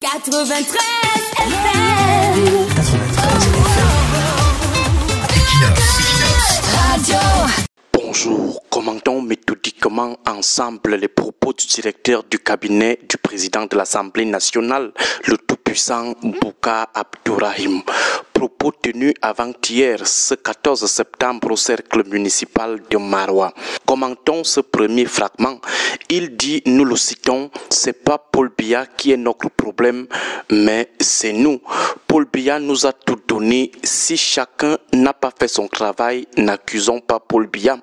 93 FM. 93 FM. Radio. Bonjour, commentons méthodiquement ensemble les propos du directeur du cabinet du président de l'Assemblée nationale, le tout-puissant Bouka Abdourahim. Propos tenus avant-hier, ce 14 septembre au cercle municipal de Maroua. Commentons ce premier fragment. Il dit, nous le citons, c'est pas Paul Biya qui est notre problème, mais c'est nous. Paul Biya nous a tout donné. Si chacun n'a pas fait son travail, n'accusons pas Paul Biya.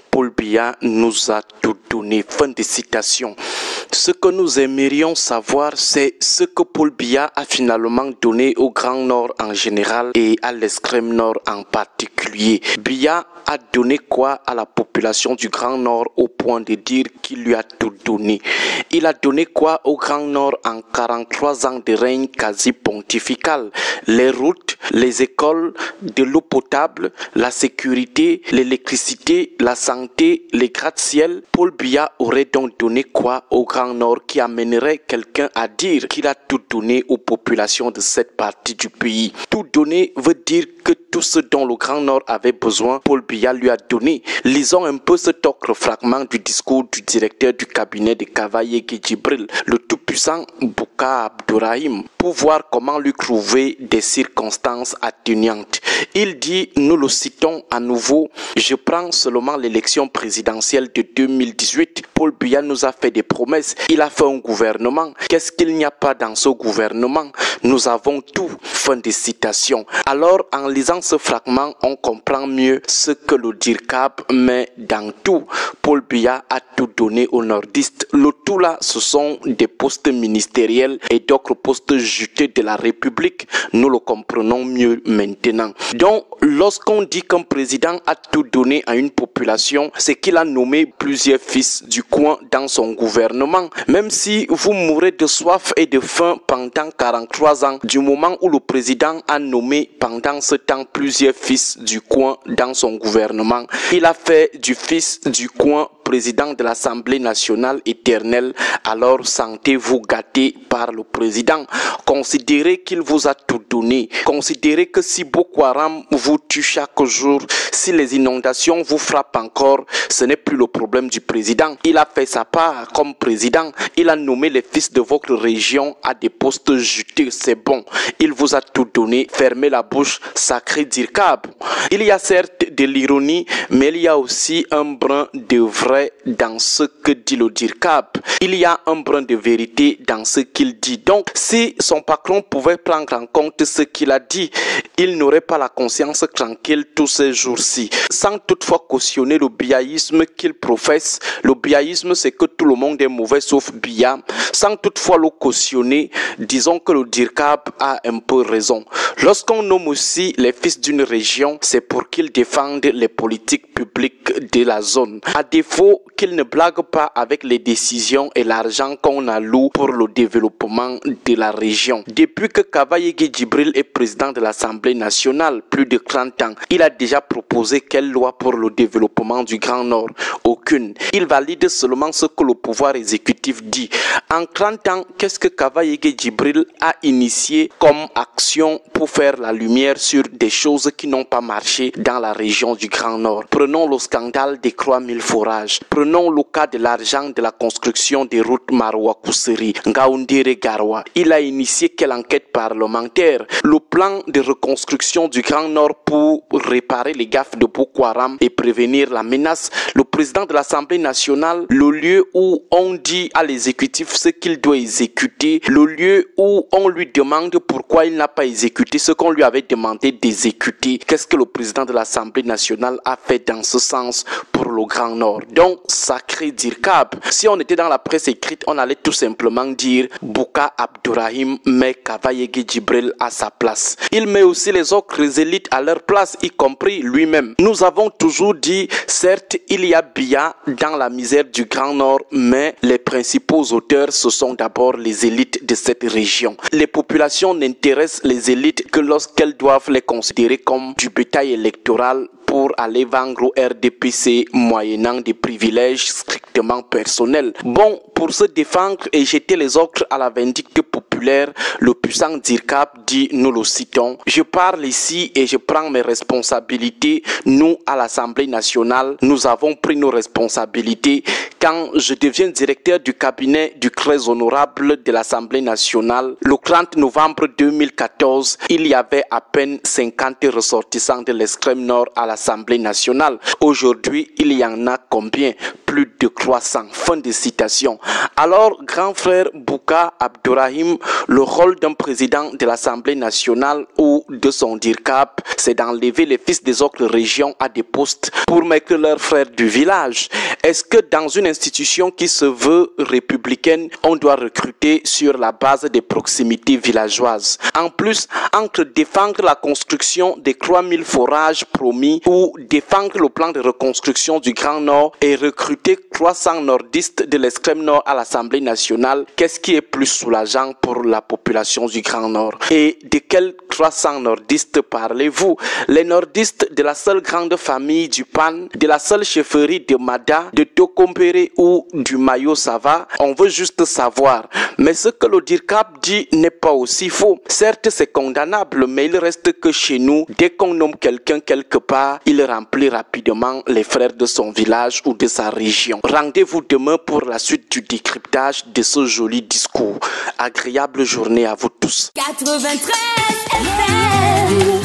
Paul Biya nous a tout donné. Fin de citation. Ce que nous aimerions savoir, c'est ce que Paul Biya a finalement donné au Grand Nord en général et à l'extrême Nord en particulier. Biya a donné quoi à la population du Grand Nord au point de dire qu'il lui a tout donné? Il a donné quoi au Grand Nord en 43 ans de règne quasi pontifical? Les routes, les écoles, de l'eau potable, la sécurité, l'électricité, la santé, les gratte-ciel. Paul Biya aurait donc donné quoi au Grand Nord qui amènerait quelqu'un à dire qu'il a tout donné aux populations de cette partie du pays? Tout donner veut dire que tout ce dont le Grand Nord avait besoin, Paul Biya lui a donné. Lisons un peu cet autre fragment du discours du directeur du cabinet de Kavaye Djibril, le tout-puissant Bouka Abdourahim, pour voir comment lui trouver des circonstances atténuantes. Il dit, nous le citons à nouveau, je prends seulement l'élection présidentielle de 2018. Paul Biya nous a fait des promesses. Il a fait un gouvernement. Qu'est-ce qu'il n'y a pas dans ce gouvernement? Nous avons tout. Fin de citation. Alors, en lisant ce fragment, on comprend mieux ce que le DIRCAB met dans tout. Paul Biya a tout donné aux nordistes. Le tout là, ce sont des postes ministériels et d'autres postes juteux de la République. Nous le comprenons mieux maintenant. Donc, lorsqu'on dit qu'un président a tout donné à une population, c'est qu'il a nommé plusieurs fils du coin dans son gouvernement. Même si vous mourrez de soif et de faim pendant 43 ans, du moment où le président a nommé pendant ce temps plusieurs fils du coin dans son gouvernement, il a fait du fils du coin président de l'Assemblée nationale éternelle. Alors sentez-vous gâté par le président. Considérez qu'il vous a tout donné. Considérez que si Boko Haram vous tue chaque jour, si les inondations vous frappent encore, ce n'est plus le problème du président. Il a fait sa part comme président. Il a nommé les fils de votre région à des postes juteux. C'est bon. Il vous a tout donné. Fermez la bouche, sacré DIRCAB. Il y a certes de l'ironie, mais il y a aussi un brin de vrai dans ce que dit le DIRCAB. Il y a un brin de vérité dans ce qu'il dit. Donc, si son patron pouvait prendre en compte ce qu'il a dit, il n'aurait pas la conscience tranquille tous ces jours-ci. Sans toutefois cautionner le biaïsme qu'il professe. Le biaïsme, c'est que tout le monde est mauvais sauf Biya. Sans toutefois le cautionner, disons que le DIRCAB a un peu raison. Lorsqu'on nomme aussi les fils d'une région, c'est pour qu'ils défendent les politiques publiques de la zone. À défaut qu'ils ne blaguent pas avec les décisions et l'argent qu'on alloue pour le développement de la région. Depuis que Kavaye Djibril est président de l'Assemblée nationale, plus de 30 ans, il a déjà proposé quelle loi pour le développement du Grand Nord? Aucune. Il valide seulement ce que le pouvoir exécutif dit. En 30 ans, qu'est-ce que Kavaye Djibril a initié comme action pour faire la lumière sur des choses qui n'ont pas marché dans la région du Grand Nord? Prenons le scandale des croix mille forages. Prenons le cas de l'argent de la construction des routes Maroua-Kousseri, Ngaoundéré-Garoua. Il a initié quelle enquête parlementaire? Le plan de reconstruction du Grand Nord pour réparer les gaffes de Boko Haram et prévenir la menace. Le président de l'Assemblée nationale, le lieu où on dit à l'exécutif ce qu'il doit exécuter, le lieu où on lui demande pourquoi il n'a pas exécuté ce qu'on lui avait demandé d'exécuter. Qu'est-ce que le président de l'Assemblée nationale a fait dans ce sens pour le Grand Nord? Donc, sacré DIRCAB. Si on était dans la presse écrite, on allait tout simplement dire Bouka Abdourahim met Kavaye Djibril à sa place. Il met aussi les autres élites à leur place, y compris lui-même. Nous avons toujours dit, certes, il y a Biya dans la misère du Grand Nord, mais les principaux auteurs, ce sont d'abord les élites de cette région. Les populations n'intéressent les élites que lorsqu'elles doivent les considérer comme du bétail électoral pour aller vendre au RDPC moyennant des privilèges strictement personnels. Bon, pour se défendre et jeter les autres à la vindicte populaire, populaire, le puissant DIRCAP dit, nous le citons, je parle ici et je prends mes responsabilités. Nous, à l'Assemblée nationale, nous avons pris nos responsabilités. Quand je deviens directeur du cabinet du très honorable de l'Assemblée nationale, le 30 novembre 2014, il y avait à peine 50 ressortissants de l'extrême nord à l'Assemblée nationale. Aujourd'hui, il y en a combien? Plus de 300. Fin de citation. Alors, grand frère Bouka Abdourahim, le rôle d'un président de l'Assemblée nationale ou de son DIRCAP, c'est d'enlever les fils des autres régions à des postes pour mettre leurs frères du village. Est-ce que dans une institution qui se veut républicaine, on doit recruter sur la base des proximités villageoises? En plus, entre défendre la construction des 3000 forages promis ou défendre le plan de reconstruction du Grand Nord et recruter 300 nordistes de l'extrême nord à l'Assemblée nationale, qu'est-ce qui est plus soulageant pour la population du Grand Nord? Et de quels 300 nordistes parlez-vous? Les nordistes de la seule grande famille du PAN, de la seule chefferie de Mada, de Tokompere ou du Mayo Sava? On veut juste savoir. Mais ce que le DIRCAP dit n'est pas aussi faux. Certes, c'est condamnable, mais il reste que chez nous, dès qu'on nomme quelqu'un quelque part, il remplit rapidement les frères de son village ou de sa région. Rendez-vous demain pour la suite du décryptage de ce joli discours. Agréable journée à vous tous. 93 FM.